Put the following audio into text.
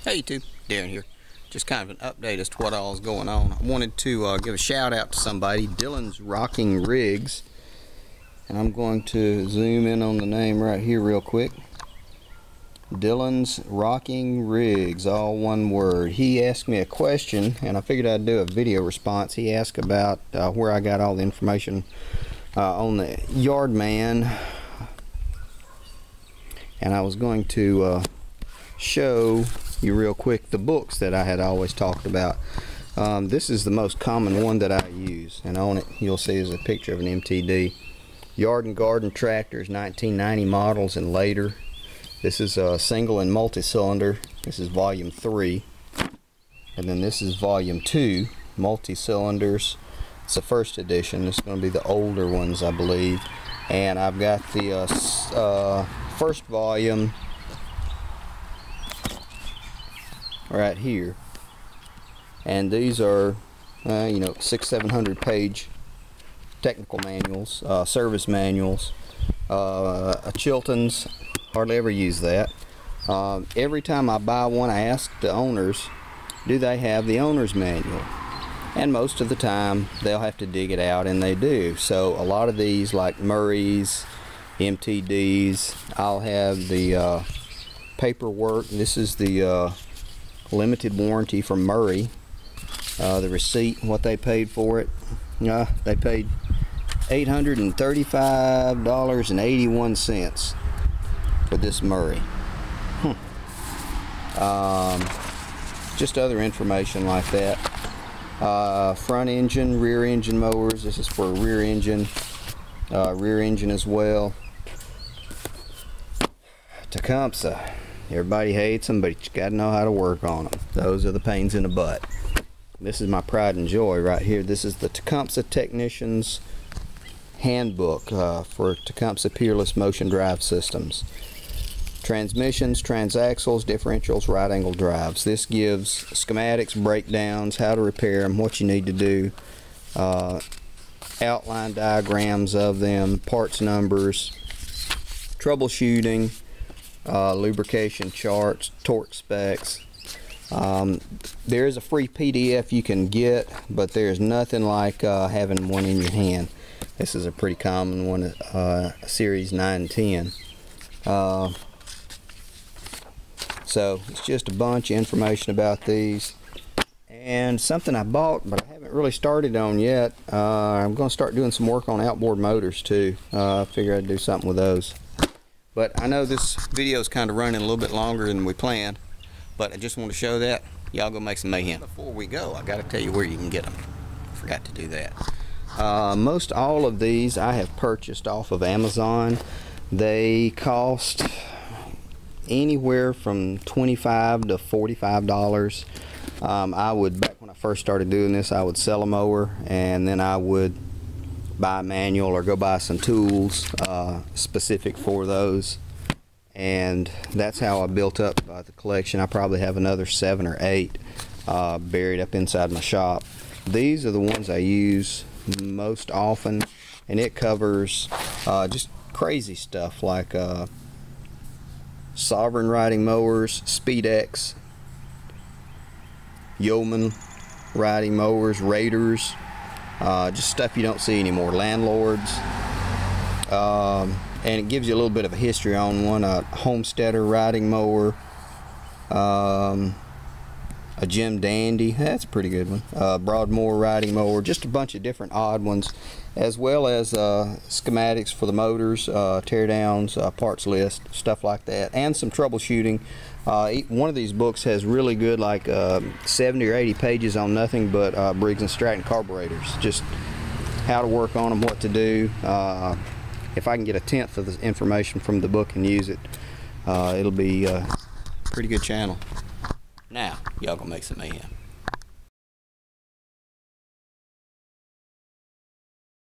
Hey YouTube, Darren here. Just kind of an update as to what all is going on. I wanted to give a shout out to somebody, Dylan's Rocking Rigs. And I'm going to zoom in on the name right here real quick. Dylan's Rocking Rigs, all one word. He asked me a question and I figured I'd do a video response. He asked about where I got all the information on the Yard Man. And I was going to show you real quick the books that I had always talked about. This is the most common one that I use, and on it you'll see is a picture of an MTD. Yard and Garden Tractors, 1990 models and later. This is a single and multi-cylinder. This is volume 3, and then this is volume 2, multi-cylinders. It's the first edition. This is going to be the older ones, I believe. And I've got the first volume right here, and these are 600-700 technical manuals, service manuals. Chilton's, hardly ever use that. Every time I buy one, I ask the owners, do they have the owner's manual? And most of the time they'll have to dig it out, and they do. So a lot of these, like Murray's, MTD's, I'll have the paperwork. This is the limited warranty from Murray, the receipt, what they paid for it. They paid $835.81 for this Murray. Just other information like that. Front engine, rear engine mowers. This is for a rear engine as well. Tecumseh. Everybody hates them, but you gotta know how to work on them. Those are the pains in the butt. This is my pride and joy right here. This is the Tecumseh Technician's Handbook for Tecumseh Peerless Motion Drive Systems. Transmissions, transaxles, differentials, right angle drives. This gives schematics, breakdowns, how to repair them, what you need to do, outline diagrams of them, parts numbers, troubleshooting, lubrication charts, torque specs. There is a free PDF you can get, but there's nothing like having one in your hand. This is a pretty common one, series 910. So it's just a bunch of information about these, and something I bought but I haven't really started on yet. I'm going to start doing some work on outboard motors too. I figure I'd do something with those. But I know this video is kind of running a little bit longer than we planned, but I just want to show that. Y'all go make some mayhem. Before we go, I got to tell you where you can get them. Forgot to do that. Most all of these I have purchased off of Amazon. They cost anywhere from $25 to $45. I would, back when I first started doing this, I would sell a mower and then I would buy a manual or go buy some tools specific for those, and that's how I built up the collection. I probably have another 7 or 8 buried up inside my shop. These are the ones I use most often, and it covers just crazy stuff like Sovereign riding mowers, Speed-X, Yeoman riding mowers, Raiders, just stuff you don't see anymore, landlords, and it gives you a little bit of a history on one. A Homesteader riding mower, a Jim Dandy, that's a pretty good one, Broadmoor riding mower, just a bunch of different odd ones, as well as schematics for the motors, teardowns, parts list, stuff like that, and some troubleshooting. One of these books has really good, like 70 or 80 pages on nothing but Briggs & Stratton carburetors, just how to work on them, what to do. If I can get 1/10 of the information from the book and use it, it'll be a pretty good channel. Now, y'all gonna make some mayhem.